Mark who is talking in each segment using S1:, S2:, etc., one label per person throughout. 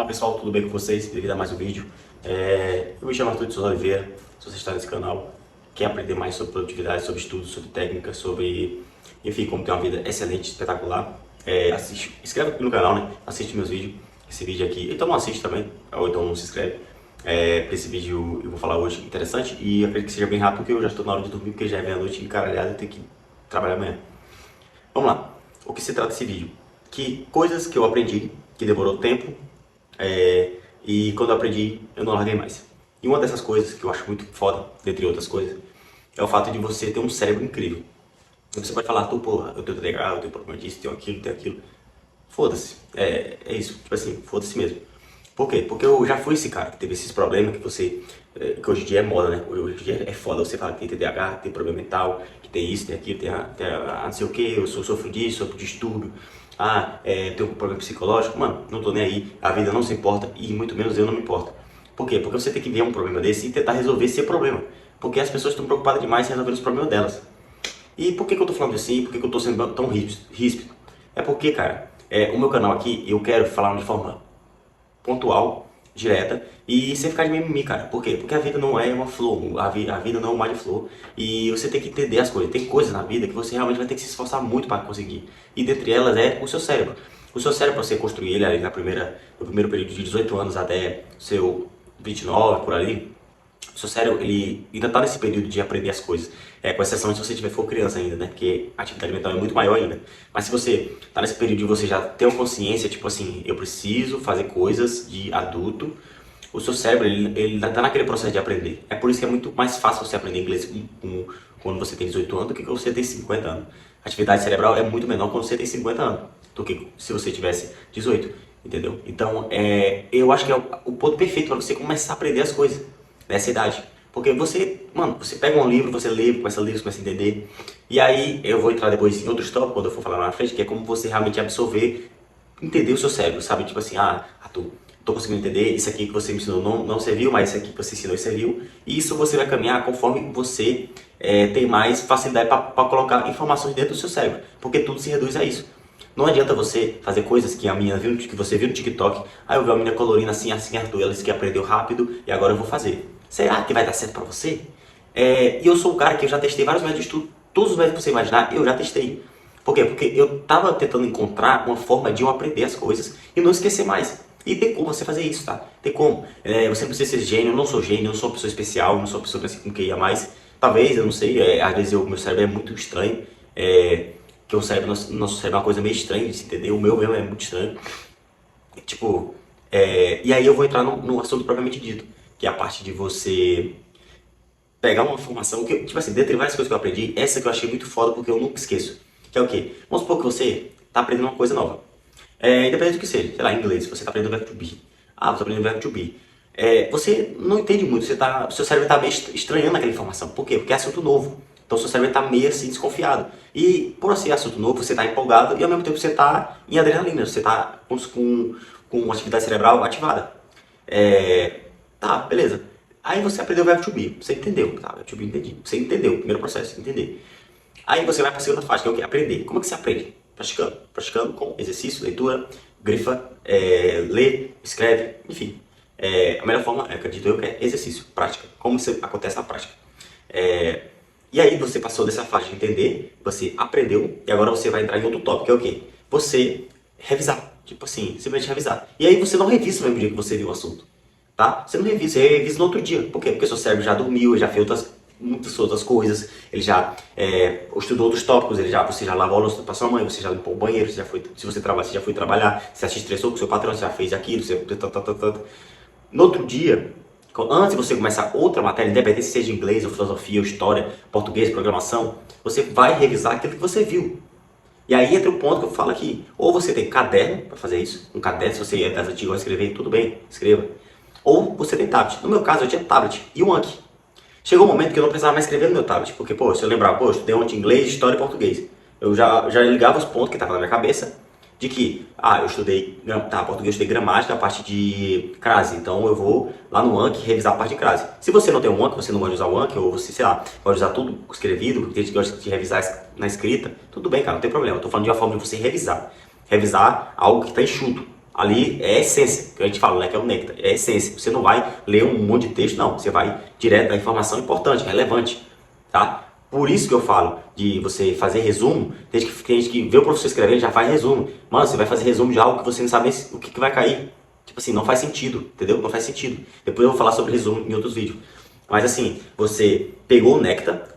S1: Fala pessoal, tudo bem com vocês? Bem-vindo a mais um vídeo. Eu me chamo Arthur de Souza Oliveira, se você está nesse canal, quer aprender mais sobre produtividade, sobre estudos, sobre técnica, sobre, enfim, como ter uma vida excelente, espetacular, inscreve aqui no canal, né? Assiste meus vídeos, esse vídeo aqui, então não assiste também, ou então não se inscreve. Pra esse vídeo eu vou falar hoje interessante e eu acredito que seja bem rápido porque eu já estou na hora de dormir, porque já é meia-noite encaralhado e tenho que trabalhar amanhã. Vamos lá, o que se trata desse vídeo? Que coisas que eu aprendi, que demorou tempo, e quando eu aprendi, eu não larguei mais. E uma dessas coisas que eu acho muito foda, dentre outras coisas, é o fato de você ter um cérebro incrível. E você pode falar, porra, eu tenho TDAH, eu tenho problema disso, tenho aquilo. Foda-se, é isso, tipo assim, foda-se mesmo. Por quê? Porque eu já fui esse cara que teve esses problemas que você, que hoje em dia é moda, né? Hoje em dia é foda você falar que tem TDAH, que tem problema mental, que tem isso, tem aquilo, tem não sei o que, eu sofro disso, sofro de distúrbio. Tenho um problema psicológico, mano, não tô nem aí, a vida não se importa e muito menos eu não me importo. Por quê? Porque você tem que ver um problema desse e tentar resolver esse problema. Porque as pessoas estão preocupadas demais em resolver os problemas delas. E por que eu tô falando assim? Por que eu tô sendo tão ríspido? É porque, cara, o meu canal aqui, eu quero falar de forma pontual, direta, e sem ficar de mimimi, cara. Por quê? Porque a vida não é uma flor, a vida não é um mar de flor, e você tem que entender as coisas. Tem coisas na vida que você realmente vai ter que se esforçar muito para conseguir, e dentre elas é o seu cérebro. O seu cérebro, para você construir ele ali no primeiro período de 18 anos até seu 29, por ali, o seu cérebro, ele ainda está nesse período de aprender as coisas. Com exceção se você for criança ainda, né? Porque a atividade mental é muito maior ainda. Mas se você está nesse período de você já ter uma consciência, tipo assim, eu preciso fazer coisas de adulto, o seu cérebro, ele ainda está naquele processo de aprender. É por isso que é muito mais fácil você aprender inglês quando você tem 18 anos do que quando você tem 50 anos. A atividade cerebral é muito menor quando você tem 50 anos do que se você tivesse 18, entendeu? Então, eu acho que é o ponto perfeito para você começar a aprender as coisas nessa idade. Porque você pega um livro, você lê, começa a ler, começa a entender. E aí, eu vou entrar depois em outro tópico, quando eu for falar lá na frente, que é como você realmente absorver, entender o seu cérebro, sabe? Tipo assim, Arthur, tô conseguindo entender, isso aqui que você me ensinou não serviu, mas isso aqui que você ensinou serviu. E isso você vai caminhar conforme você tem mais facilidade para colocar informações dentro do seu cérebro. Porque tudo se reduz a isso. Não adianta você fazer coisas que você viu no TikTok. Eu vi uma menina colorida assim, Arthur, ela disse que aprendeu rápido e agora eu vou fazer. Será que vai dar certo pra você? E eu sou um cara que eu já testei vários métodos de estudo, todos os métodos que você imaginar, eu já testei. Por quê? Porque eu tava tentando encontrar uma forma de eu aprender as coisas e não esquecer mais. E tem como você fazer isso, tá? Tem como. Você não precisa ser gênio, eu não sou gênio, eu não sou uma pessoa especial, não sou uma pessoa com QI a mais. Talvez, eu não sei, às vezes o meu cérebro é muito estranho. Que o cérebro, nosso cérebro é uma coisa meio estranha de se entender, o meu mesmo é muito estranho. Tipo, e aí eu vou entrar no assunto propriamente dito, que é a parte de você pegar uma informação que, tipo assim, dentre várias coisas que eu aprendi, essa que eu achei muito foda porque eu nunca esqueço. Que é o quê? Vamos supor que você tá aprendendo uma coisa nova. Independente do que seja, sei lá, inglês, você tá aprendendo o verbo to be. Você tá aprendendo o verbo to be. Você não entende muito, seu cérebro tá meio estranhando aquela informação. Por quê? Porque é assunto novo. Então seu cérebro está meio assim desconfiado. E por ser assunto novo, você está empolgado e ao mesmo tempo você está em adrenalina, você está com uma atividade cerebral ativada. Tá, beleza. Aí você aprendeu o verbo to be, você entendeu, tá? Verbo to be, entendi. Você entendeu, primeiro processo, entender. Aí você vai para a segunda fase, que é o quê? Aprender. Como é que você aprende? Praticando. Praticando com exercício, leitura, grifa, lê, escreve, enfim. A melhor forma, acredito eu, que é exercício, prática. Como isso acontece na prática. E aí você passou dessa fase de entender, você aprendeu, e agora você vai entrar em outro tópico, que é o quê? Você revisar. Tipo assim, simplesmente revisar. E aí você não revisa no mesmo dia que você viu o assunto. Tá? Você não revisa, você revisa no outro dia. Por quê? Porque seu cérebro já dormiu, já fez muitas outras coisas, ele já estudou outros tópicos, você já lavou a louça para sua mãe, você já limpou o banheiro, se você trabalha, você já foi trabalhar, você já se estressou com seu patrão, você já fez aquilo, No outro dia, antes de você começar outra matéria, independente se seja inglês, ou filosofia, ou história, português, programação, você vai revisar aquilo que você viu. E aí entra o ponto que eu falo aqui. Ou você tem caderno para fazer isso, um caderno, se você é das antigas escrever, tudo bem, escreva. Ou você tem tablet. No meu caso, eu tinha tablet e um Anki. Chegou um momento que eu não precisava mais escrever no meu tablet, porque, se eu lembrar, eu estudei ontem inglês, história e português. Eu já ligava os pontos que estavam na minha cabeça, de que, eu estudei, português eu estudei gramática, a parte de crase, então eu vou lá no Anki revisar a parte de crase. Se você não tem um Anki, você não gosta de usar o Anki, ou você, sei lá, pode usar tudo escrevido, tem gente que gosta de revisar na escrita, tudo bem, cara, não tem problema. Eu tô falando de uma forma de você revisar algo que está enxuto, Ali é a essência, que a gente fala, né, que é o néctar, é a essência. Você não vai ler um monte de texto, não. Você vai direto da informação importante, relevante, tá? Por isso que eu falo de você fazer resumo. Tem gente que vê o professor escrevendo e já faz resumo. Mano, você vai fazer resumo de algo que você não sabe o que vai cair. Tipo assim, não faz sentido, entendeu? Não faz sentido. Depois eu vou falar sobre resumo em outros vídeos. Mas assim, você pegou o néctar,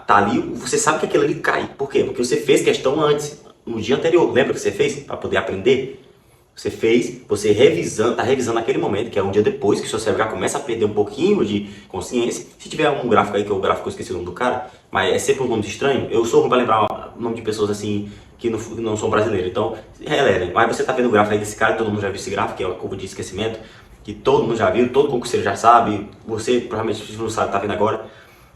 S1: tá ali, você sabe que aquilo ali cai. Por quê? Porque você fez questão antes, no dia anterior. Lembra que você fez? Para poder aprender? Você fez, você tá revisando naquele momento, que é um dia depois, que o seu cérebro já começa a perder um pouquinho de consciência. Se tiver um gráfico aí, que é o gráfico, eu esqueci o nome do cara, mas é sempre um nome estranho. Eu sou ruim para lembrar o nome de pessoas assim, que não são brasileiros. Então, relevem. Mas você tá vendo o gráfico aí desse cara, todo mundo já viu esse gráfico, que é uma curva de esquecimento, que todo mundo já viu, todo concurseiro já sabe, você provavelmente não sabe, tá vendo agora.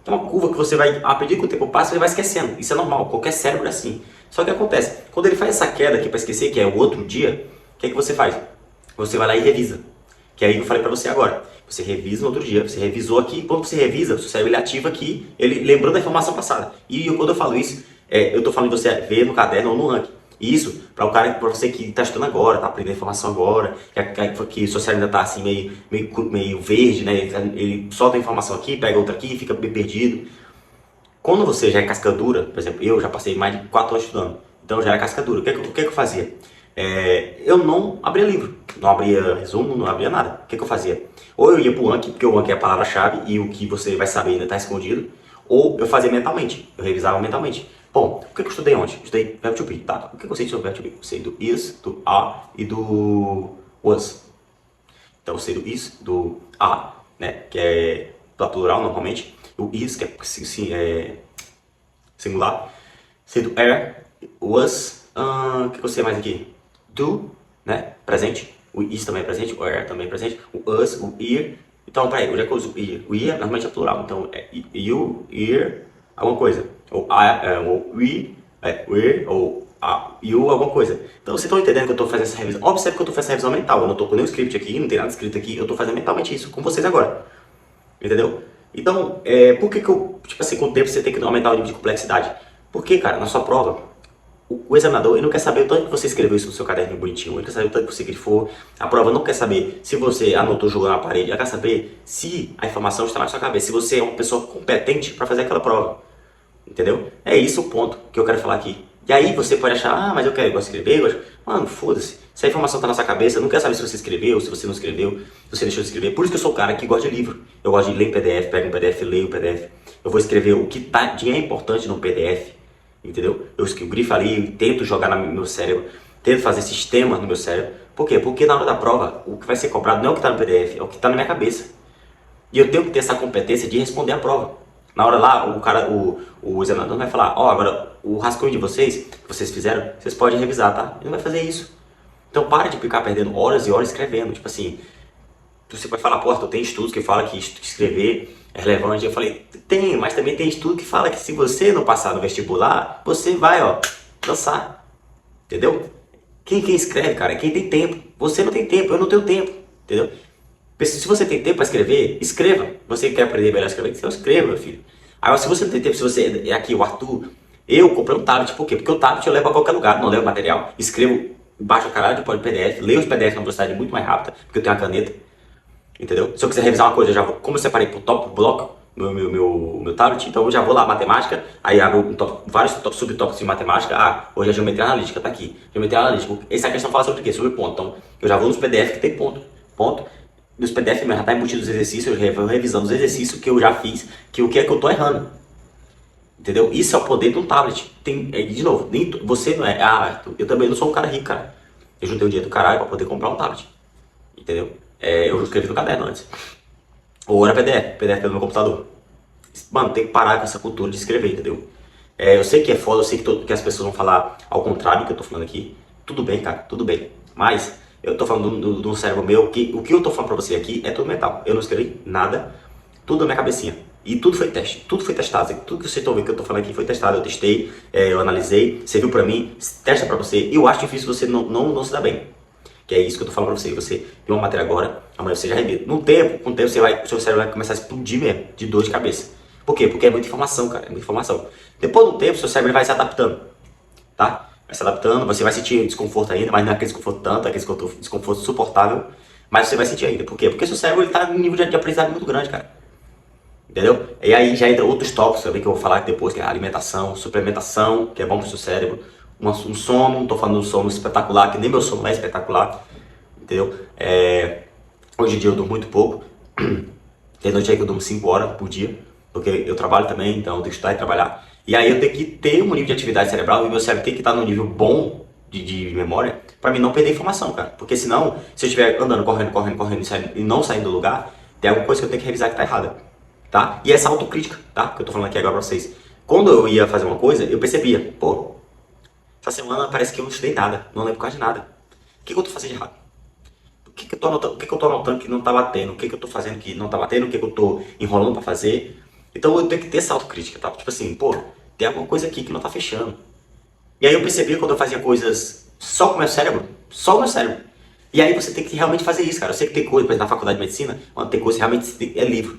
S1: É uma curva que você vai, a medida que o tempo passa, você vai esquecendo. Isso é normal, qualquer cérebro é assim. Só que acontece, quando ele faz essa queda aqui para esquecer, que é o outro dia, o que você faz? Você vai lá e revisa. Que é aí que eu falei pra você agora. Você revisa no outro dia, você revisou aqui, quando você revisa, o seu cérebro ele ativa aqui, ele lembrando da informação passada. E quando eu falo isso, eu tô falando de você ver no caderno ou no ranking. Isso, para você que está estudando agora, está aprendendo informação agora, que o seu cérebro ainda está assim meio verde, né? Ele solta a informação aqui, pega outra aqui, fica bem perdido. Quando você já é cascadura, por exemplo, eu já passei mais de 4 anos estudando, então eu já era cascadura. O que eu fazia? Eu não abria livro, não abria resumo, não abria nada. O que eu fazia? Ou eu ia pro Anki, porque o Anki é a palavra-chave e o que você vai saber ainda está escondido, ou eu fazia mentalmente, eu revisava mentalmente. Bom, o que eu estudei ontem? Estudei verbo to be, tá? O que eu sei sobre verbo to be? Eu sei do is, do are e do was. Então eu sei do is, do are, né? Que é do plural normalmente. O is, que é singular. Sei do are, was, o que eu sei mais aqui? Do, né? Presente. O is também é presente, o are também é presente. O us, o ir. Então, peraí, onde é que eu uso o ir? O ir normalmente é plural, então é you, ir, alguma coisa. Ou we, ou you, alguma coisa. Então vocês estão entendendo que eu estou fazendo essa revisão? Observe que eu estou fazendo essa revisão mental. Eu não estou com nenhum script aqui, não tem nada escrito aqui. Eu estou fazendo mentalmente isso com vocês agora. Entendeu? Então, por que eu, tipo assim, com o tempo você tem que aumentar o nível de complexidade? Porque, cara, na sua prova, o examinador ele não quer saber o tanto que você escreveu isso no seu caderno bonitinho, ele quer saber o tanto que você grifou. A prova não quer saber se você anotou jogando na parede, ela quer saber se a informação está na sua cabeça, se você é uma pessoa competente para fazer aquela prova. Entendeu? É isso o ponto que eu quero falar aqui. E aí você pode achar, mas eu gosto de escrever, Mano, foda-se. Se a informação está na sua cabeça, eu não quero saber se você escreveu, se você não escreveu, se você deixou de escrever. Por isso que eu sou o cara que gosta de livro. Eu gosto de ler PDF, pego um PDF, leio o PDF. Eu vou escrever o que é importante no PDF. Entendeu? Eu grifo ali, tento jogar no meu cérebro, tento fazer sistema no meu cérebro. Por quê? Porque na hora da prova, o que vai ser cobrado não é o que está no PDF, é o que está na minha cabeça. E eu tenho que ter essa competência de responder a prova. Na hora lá, o examinador vai falar, agora o rascunho de vocês, que vocês fizeram, vocês podem revisar, tá? Ele não vai fazer isso. Então para de ficar perdendo horas e horas escrevendo. Tipo assim, você pode falar, tu tem estudos que falam que escrever é relevante. Eu falei, tem, mas também tem estudo que fala que se você não passar no vestibular, você vai, dançar. Entendeu? Quem escreve, cara, é quem tem tempo. Você não tem tempo, eu não tenho tempo. Entendeu? Se você tem tempo para escrever, escreva. Você quer aprender melhor a escrever? Então escreva, meu filho. Agora, se você não tem tempo, se você é aqui, o Arthur, eu comprei um tablet, por quê? Porque o tablet eu levo a qualquer lugar, não levo material. Escrevo, baixo a caralho de PDF, leio os PDFs numa velocidade muito mais rápida, porque eu tenho uma caneta. Entendeu? Se eu quiser revisar uma coisa, eu já vou, como eu separei por bloco, meu tablet, então eu já vou lá, matemática, aí abro vários subtópicos de matemática, hoje é geometria analítica, tá aqui. Geometria analítica, essa questão fala sobre o quê? Sobre ponto. Então, eu já vou nos PDF que tem ponto. Nos PDF já está embutido os exercícios, eu vou revisando os exercícios que eu já fiz, que o que é que eu tô errando. Entendeu? Isso é o poder de um tablet. De novo, você não é, eu também não sou um cara rico, cara. Eu juntei o dinheiro do caralho para poder comprar um tablet. Entendeu? Eu escrevi no caderno antes. Ou era PDF pelo meu computador. Mano, tem que parar com essa cultura de escrever, entendeu? Eu sei que é foda, eu sei que as pessoas vão falar ao contrário do que eu tô falando aqui. Tudo bem, cara, tudo bem. Mas eu tô falando do cérebro meu, que o que eu tô falando pra você aqui é tudo mental. Eu não escrevi nada, tudo na minha cabecinha. E tudo foi teste, tudo foi testado. Tudo que vocês estão vendo que eu tô falando aqui foi testado. Eu testei, eu analisei, você viu pra mim, testa pra você. E eu acho difícil você não se dar bem. Que é isso que eu tô falando pra você. Você tem uma matéria agora, amanhã você já revisa. Com o tempo, o seu cérebro vai começar a explodir mesmo, de dor de cabeça. Por quê? Porque é muita informação, cara, é muita informação. Depois do tempo, seu cérebro vai se adaptando, tá? vai se adaptando, você vai sentir desconforto ainda, mas não é aquele desconforto tanto, é aquele desconforto suportável, mas você vai sentir ainda. Por quê? Porque seu cérebro ele tá num nível de aprendizado muito grande, cara. Entendeu? E aí já entra outros tópicos também que eu vou falar depois, que é a alimentação, suplementação, que é bom pro seu cérebro, um sono, não tô falando de um sono espetacular, que nem meu sono é espetacular, entendeu? Hoje em dia eu durmo muito pouco, tem noite aí que eu durmo 5 horas por dia, porque eu trabalho também, então eu tenho que estudar e trabalhar. E aí eu tenho que ter um nível de atividade cerebral e meu cérebro tem que estar num nível bom de memória para mim não perder informação, cara. Porque senão, se eu estiver andando, correndo e não saindo do lugar, tem alguma coisa que eu tenho que revisar que tá errada, tá? E essa autocrítica, tá? Que eu tô falando aqui agora pra vocês. Quando eu ia fazer uma coisa, eu percebia, pô, essa semana parece que eu não estudei nada, não lembro quase nada. O que eu tô fazendo de errado? O que eu tô anotando, o que eu tô anotando que não tá batendo? O que eu tô fazendo que não tá batendo? O que eu tô enrolando pra fazer? Então eu tenho que ter essa autocrítica, tá? Tipo assim, pô, tem alguma coisa aqui que não tá fechando. E aí eu percebi quando eu fazia coisas só com o meu cérebro, só o meu cérebro. E aí você tem que realmente fazer isso, cara. Eu sei que tem coisa, por exemplo, na faculdade de medicina, onde tem coisa que realmente é livro,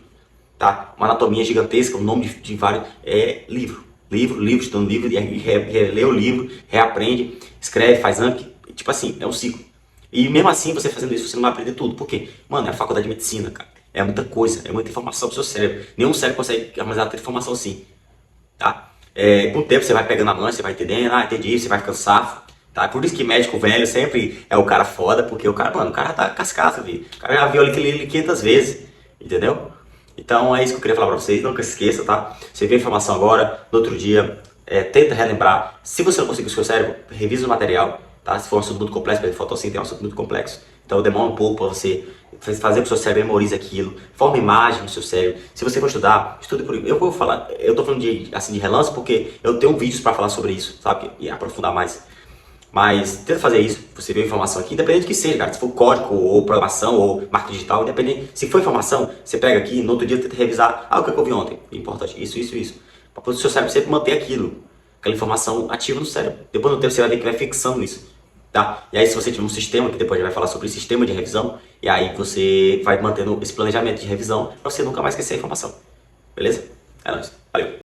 S1: tá? Uma anatomia gigantesca, o nome de vários, é livro. Livro, estudando livro, e relê o livro, reaprende, escreve, faz AMP, tipo assim, é um ciclo. E mesmo assim, você fazendo isso, você não vai aprender tudo. Por quê? Mano, é a faculdade de medicina, cara. É muita coisa, é muita informação pro seu cérebro. Nenhum cérebro consegue armazenar tanta informação assim, tá? Com o tempo você vai pegando a manha, você vai entendendo, entendi, você vai ficando safo, tá? Por isso que médico velho sempre é o cara foda, porque o cara, mano, o cara tá cascado, viu? O cara já viu ali 500 vezes, entendeu? Então é isso que eu queria falar pra vocês, nunca se esqueça, tá? Você vê a informação agora, no outro dia, tenta relembrar. Se você não conseguir o seu cérebro, revisa o material, tá? Se for um assunto muito complexo, porque fotossíntese é um assunto muito complexo, então demora um pouco para você fazer com que o seu cérebro memorize aquilo, forma imagem no seu cérebro. Se você for estudar, estude por... Eu vou falar, eu tô falando assim de relance porque eu tenho vídeos para falar sobre isso, sabe? E aprofundar mais. Mas tenta fazer isso, você vê a informação aqui, independente do que seja, cara. Se for código, ou programação, ou marketing digital, independente. Se for informação, você pega aqui, no outro dia tenta revisar. O que eu vi ontem? Importante, isso. Para o seu cérebro sempre manter aquilo, aquela informação ativa no cérebro. Depois do tempo você vai ver que vai fixando isso, tá? E aí se você tiver um sistema, que depois a gente vai falar sobre sistema de revisão, e aí você vai mantendo esse planejamento de revisão, para você nunca mais esquecer a informação. Beleza? É nóis. Valeu.